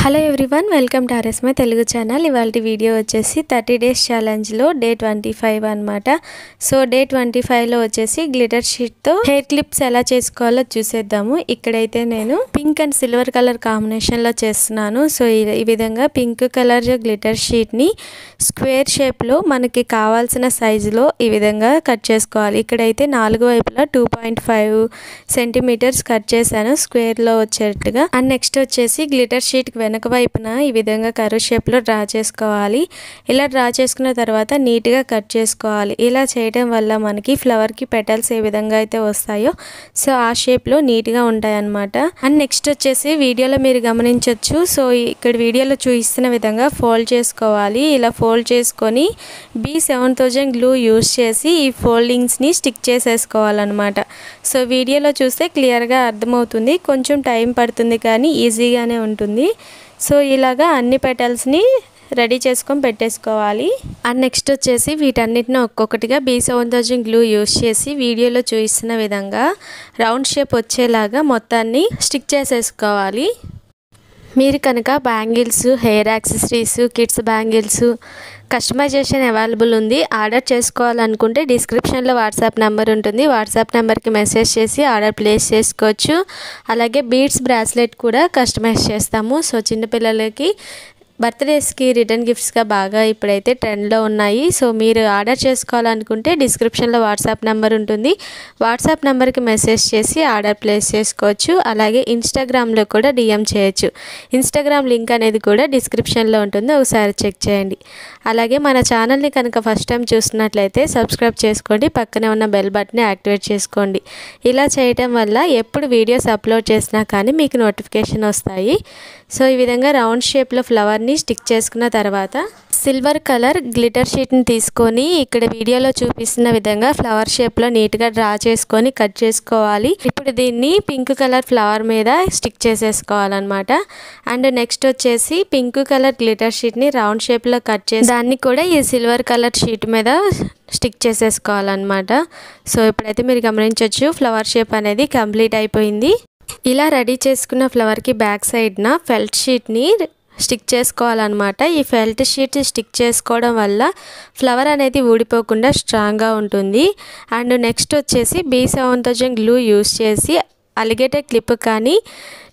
Hello everyone, welcome to ఆర్ఎస్మై Telugu channel. ఇవాళ video వచ్చేసి 30 డేస్ ఛాలెంజ్లో డే 25 అనమాట. సో డే 25లో వచ్చేసి గ్లిటర్ షీట్తో హెయిర్ క్లిప్స్ ఎలా చేసుకోవాలో చూసేద్దాము. ఇక్కడైతే నేను పింక్ అండ్ సిల్వర్ కలర్ కాంబినేషన్లో చేస్తున్నాను. సో ఈ విధంగా పింక్ కలర్ గ్లిటర్ షీట్ని స్క్వేర్ షేప్లో మనకి కావాల్సిన సైజులో ఈ విధంగా కట్ చేసుకోవాలి. ఇక్కడైతే 4 వైపులా 2.5 సెంటీమీటర్స్ కట్ చేశాను స్క్వేర్లో వచ్చేట్టుగా. అండ్ నెక్స్ట్ వచ్చేసి గ్లిటర్ షీట్కి వెనక వైపున ఈ విధంగా కర్వ్ షేప్లో డ్రా చేసుకోవాలి. ఇలా డ్రా చేసుకున్న తర్వాత నీట్గా కట్ చేసుకోవాలి. ఇలా చేయడం వల్ల మనకి ఫ్లవర్కి పెటల్స్ ఏ విధంగా అయితే వస్తాయో సో ఆ షేప్లో నీట్గా ఉంటాయి అన్నమాట. అండ్ నెక్స్ట్ వచ్చేసి వీడియోలో మీరు గమనించవచ్చు. సో ఇక్కడ వీడియోలో చూపిస్తున్న విధంగా ఫోల్డ్ చేసుకోవాలి. ఇలా ఫోల్డ్ చేసుకొని B7000 గ్లూ యూస్ చేసి ఈ ఫోల్డింగ్స్ని స్టిక్ చేసేసుకోవాలన్నమాట. సో వీడియోలో చూస్తే క్లియర్గా అర్థమవుతుంది. కొంచెం టైం పడుతుంది కానీ ఈజీగానే ఉంటుంది. సో ఇలాగా అన్ని పెటల్స్ని రెడీ చేసుకొని పెట్టేసుకోవాలి. అండ్ నెక్స్ట్ వచ్చేసి వీటన్నిటిని ఒక్కొక్కటిగా B7000 గ్లూ యూస్ చేసి వీడియోలో చూపిస్తున్న విధంగా రౌండ్ షేప్ వచ్చేలాగా మొత్తాన్ని స్టిక్ చేసేసుకోవాలి. మీరు కనుక bangles, hair accessories, kids bangles customisation available ఉంది. ఆర్డర్ చేసుకోవాలనుకుంటే డిస్క్రిప్షన్లో వాట్సాప్ నెంబర్ ఉంటుంది. వాట్సాప్ నెంబర్కి మెసేజ్ చేసి ఆర్డర్ ప్లేస్ చేసుకోవచ్చు. అలాగే బీడ్స్ బ్రాస్లెట్ కూడా కస్టమైజ్ చేస్తాము. సో చిన్నపిల్లలకి బర్త్డేస్కి రిటర్న్ గిఫ్ట్స్గా బాగా ఇప్పుడైతే ట్రెండ్లో ఉన్నాయి. సో మీరు ఆర్డర్ చేసుకోవాలనుకుంటే డిస్క్రిప్షన్లో వాట్సాప్ నెంబర్ ఉంటుంది. వాట్సాప్ నెంబర్కి మెసేజ్ చేసి ఆర్డర్ ప్లేస్ చేసుకోవచ్చు. అలాగే ఇన్స్టాగ్రామ్లో కూడా డిఎం చేయొచ్చు. ఇన్స్టాగ్రామ్ లింక్ అనేది కూడా డిస్క్రిప్షన్లో ఉంటుంది, ఒకసారి చెక్ చేయండి. అలాగే మన ఛానల్ని కనుక ఫస్ట్ టైం చూస్తున్నట్లయితే సబ్స్క్రైబ్ చేసుకోండి, పక్కనే ఉన్న బెల్ బటన్ని యాక్టివేట్ చేసుకోండి. ఇలా చేయటం వల్ల ఎప్పుడు వీడియోస్ అప్లోడ్ చేసినా కానీ మీకు నోటిఫికేషన్ వస్తాయి. సో ఈ విధంగా రౌండ్ షేప్లో ఫ్లవర్ని స్టిక్ చేసుకున్న తర్వాత సిల్వర్ కలర్ గ్లిటర్ షీట్ని తీసుకొని ఇక్కడ వీడియోలో చూపిస్తున్న విధంగా ఫ్లవర్ షేప్లో నీట్గా డ్రా చేసుకొని కట్ చేసుకోవాలి. ఇప్పుడు దీన్ని పింక్ కలర్ ఫ్లవర్ మీద స్టిక్ చేసేసుకోవాలన్నమాట. అండ్ నెక్స్ట్ వచ్చేసి పింక్ కలర్ గ్లిటర్ షీట్ని రౌండ్ షేప్లో కట్ చేసి దాన్ని కూడా ఈ సిల్వర్ కలర్ షీట్ మీద స్టిక్ చేసేసుకోవాలన్నమాట. సో ఇప్పుడైతే మీరు గమనించవచ్చు ఫ్లవర్ షేప్ అనేది కంప్లీట్ అయిపోయింది. ఇలా రెడీ చేసుకున్న ఫ్లవర్కి బ్యాక్ సైడ్న ఫెల్ట్ షీట్ని స్టిక్ చేసుకోవాలన్నమాట. ఈ ఫెల్ట్ షీట్ స్టిక్ చేసుకోవడం వల్ల ఫ్లవర్ అనేది ఊడిపోకుండా స్ట్రాంగ్గా ఉంటుంది. అండ్ నెక్స్ట్ వచ్చేసి B7000 గ్లూ యూస్ చేసి అలిగేటర్ క్లిప్ కానీ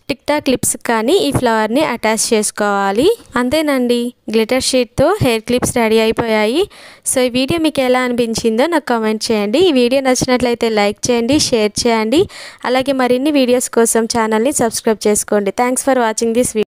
టిక్టా క్లిప్స్ కానీ ఈ ఫ్లవర్ని అటాచ్ చేసుకోవాలి. అంతేనండి, గ్లిటర్ షీట్తో హెయిర్ క్లిప్స్ రెడీ అయిపోయాయి. సో ఈ వీడియో మీకు ఎలా అనిపించిందో నాకు కామెంట్ చేయండి. ఈ వీడియో నచ్చినట్లయితే లైక్ చేయండి, షేర్ చేయండి. అలాగే మరిన్ని వీడియోస్ కోసం ఛానల్ని సబ్స్క్రైబ్ చేసుకోండి. Thanks for watching this video.